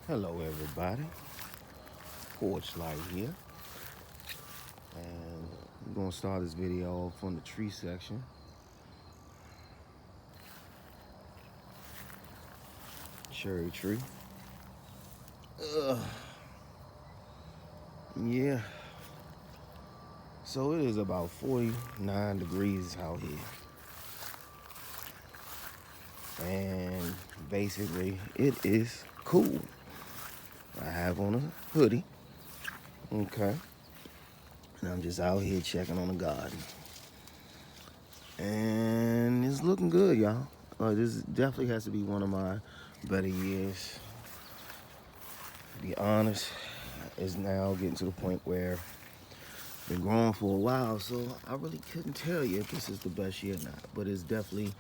Hello everybody, Porch Light here, and I'm going to start this video off on the tree section. Cherry tree. Ugh. Yeah, so it is about 49 degrees out here. And basically it is cool. I have on a hoodie, okay, and I'm just out here checking on the garden. And it's looking good, y'all. This definitely has to be one of my better years. To be honest, it's now getting to the point where I've been growing for a while, so I really couldn't tell you if this is the best year or not. But it's definitely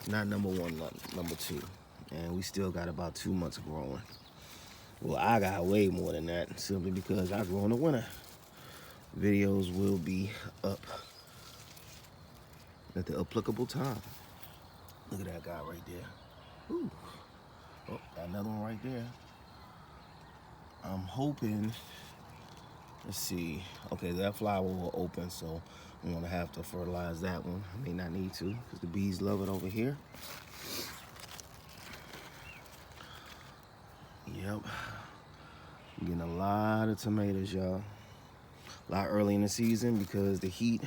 not number one, number two. And we still got about 2 months of growing. Well, I got way more than that, simply because I grow in the winter. Videos will be up at the applicable time. Look at that guy right there. Ooh. Oh, got another one right there. I'm hoping, let's see. Okay, that flower will open, so I'm gonna have to fertilize that one. I may not need to, because the bees love it over here. Yep. I'm getting a lot of tomatoes, y'all. A lot early in the season because the heat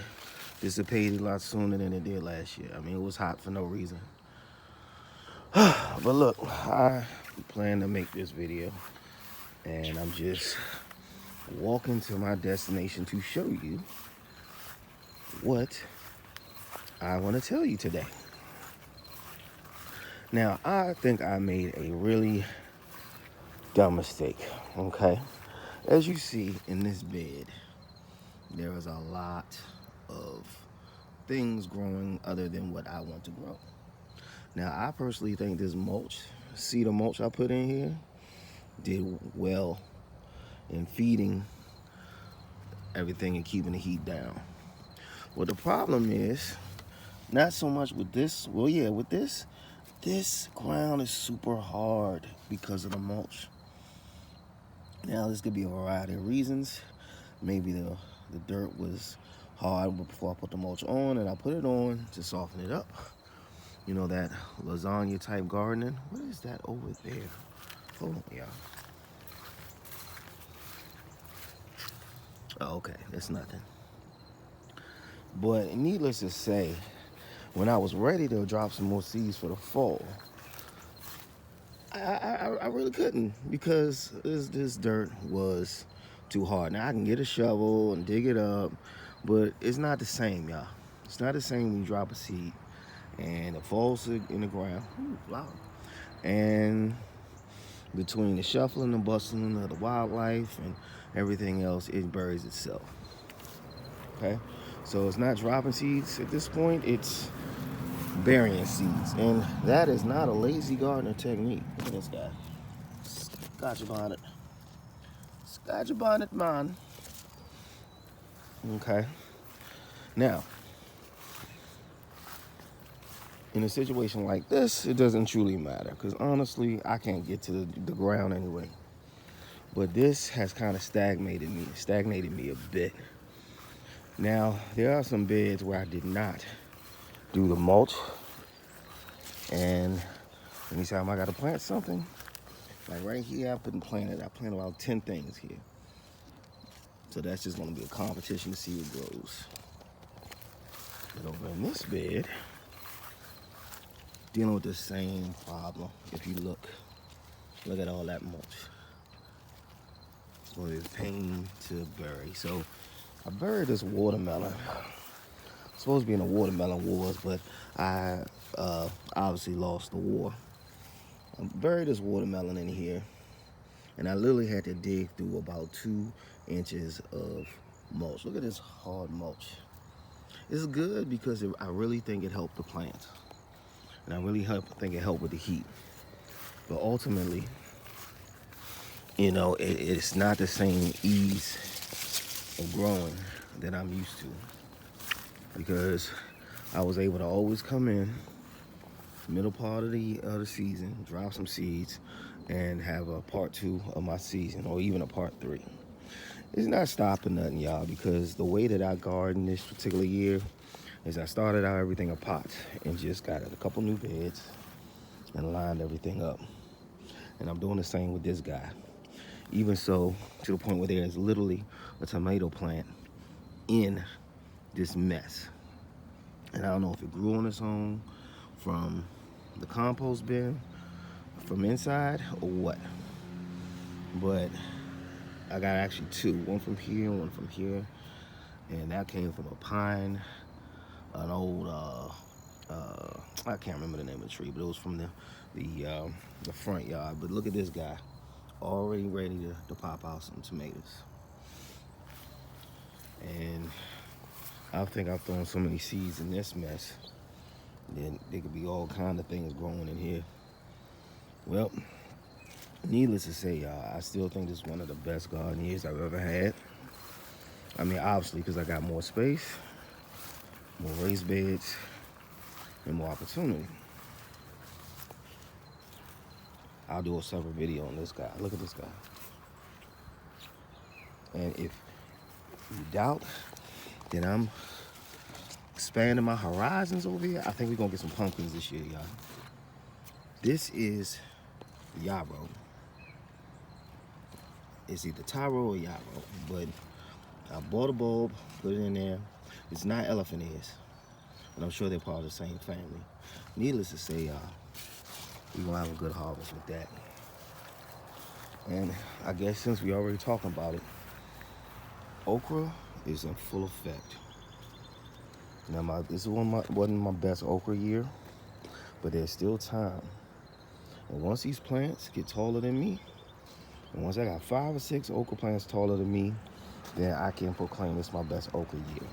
dissipated a lot sooner than it did last year. I mean, it was hot for no reason. But look, I plan to make this video, and I'm just walking to my destination to show you what I want to tell you today. Now, I think I made a really dumb mistake, okay? As you see in this bed, there is a lot of things growing other than what I want to grow. Now, I personally think this mulch, cedar mulch I put in here, did well in feeding everything and keeping the heat down. Well, the problem is, not so much with this, well, yeah, with this ground is super hard because of the mulch. Now, this could be a variety of reasons. Maybe the dirt was hard before I put the mulch on, and I put it on to soften it up. You know, that lasagna type gardening. What is that over there? Hold on, y'all. Oh, okay, that's nothing. But needless to say, when I was ready to drop some more seeds for the fall, I really couldn't, because this dirt was too hard. Now I can get a shovel and dig it up, but it's not the same, y'all. It's not the same when you drop a seed and it falls in the ground. Ooh, loud. And between the shuffling and bustling of the wildlife and everything else, it buries itself. Okay? So it's not dropping seeds at this point, it's burying seeds. And that is not a lazy gardener technique. Look at this guy. Scotch bonnet. Scotch bonnet man. Okay. Now, in a situation like this, it doesn't truly matter, because honestly, I can't get to the ground anyway. But this has kind of stagnated me a bit. Now, there are some beds where I did not do the mulch, and anytime I got to plant something, like right here, I planted about 10 things here. So that's just going to be a competition to see what grows. But over in this bed, dealing with the same problem. If you look at all that mulch. It's going to be a pain to bury. So I buried this watermelon. It's supposed to be in the watermelon wars, but I obviously lost the war. I buried this watermelon in here, and I literally had to dig through about 2 inches of mulch. Look at this hard mulch. It's good because I really think it helped the plant, and I really think it helped with the heat. But ultimately, you know, it's not the same ease of growing that I'm used to, because I was able to always come in middle part of the season, drop some seeds, and have a part 2 of my season, or even a part 3. It's not stopping nothing, y'all, because the way that I garden this particular year is I started out everything in pots and just got a couple new beds and lined everything up. And I'm doing the same with this guy. Even so, to the point where there is literally a tomato plant in this mess. And I don't know if it grew on its own from the compost bin, from inside, or what. But I got actually 2, one from here, one from here. And that came from a pine, an old, I can't remember the name of the tree, but it was from the front yard. But look at this guy, already ready to pop out some tomatoes. And I think I've thrown so many seeds in this mess that there could be all kind of things growing in here. Well, needless to say, y'all, I still think this is one of the best garden years I've ever had. I mean, obviously, because I got more space, more raised beds, and more opportunity. I'll do a separate video on this guy. Look at this guy. And if you doubt that I'm expanding my horizons over here, I think we're gonna get some pumpkins this year, y'all. This is yarrow. It's either taro or yarrow, but I bought a bulb, put it in there. It's not elephant ears, but I'm sure they're part of the same family. Needless to say, y'all, we're gonna have a good harvest with that. And I guess since we already talking about it, okra is in full effect. Now, this wasn't my best okra year, but there's still time. And once these plants get taller than me, and once I got 5 or 6 okra plants taller than me, then I can proclaim it's my best okra year.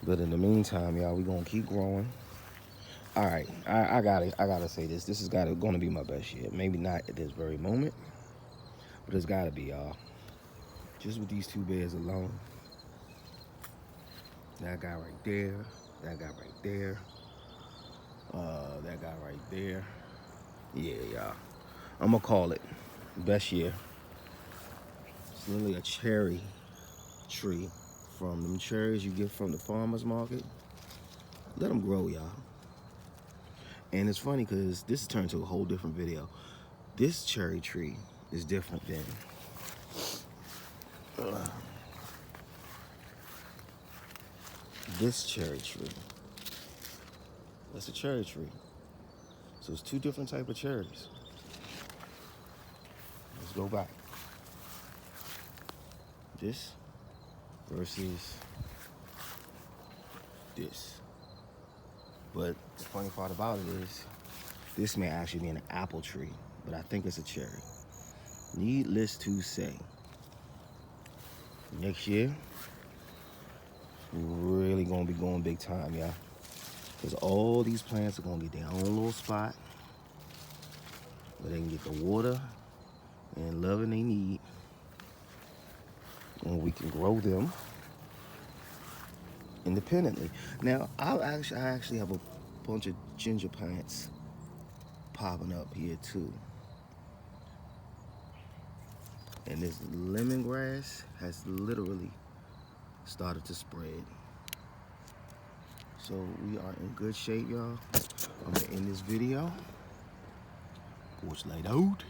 But in the meantime, y'all, we gonna keep growing. All right, I gotta say this. This is gonna be my best year. Maybe not at this very moment, but it's gotta be, y'all. Just with these 2 beds alone. That guy right there, that guy right there, that guy right there. Yeah, y'all. I'm gonna call it best year. It's literally a cherry tree from them cherries you get from the farmer's market. Let them grow, y'all. And it's funny because this has turned to a whole different video. This cherry tree is different than this cherry tree. That's a cherry tree. So it's 2 different types of cherries. Let's go back. This versus this. But the funny part about it is, this may actually be an apple tree, but I think it's a cherry. Needless to say, next year, we're really gonna be going big time, y'all. Because all these plants are gonna get their own little spot where they can get the water and loving they need. And we can grow them independently. Now, I actually have a bunch of ginger plants popping up here too. And this lemongrass has literally started to spread. So we are in good shape, y'all. I'm gonna end this video. Porch light out.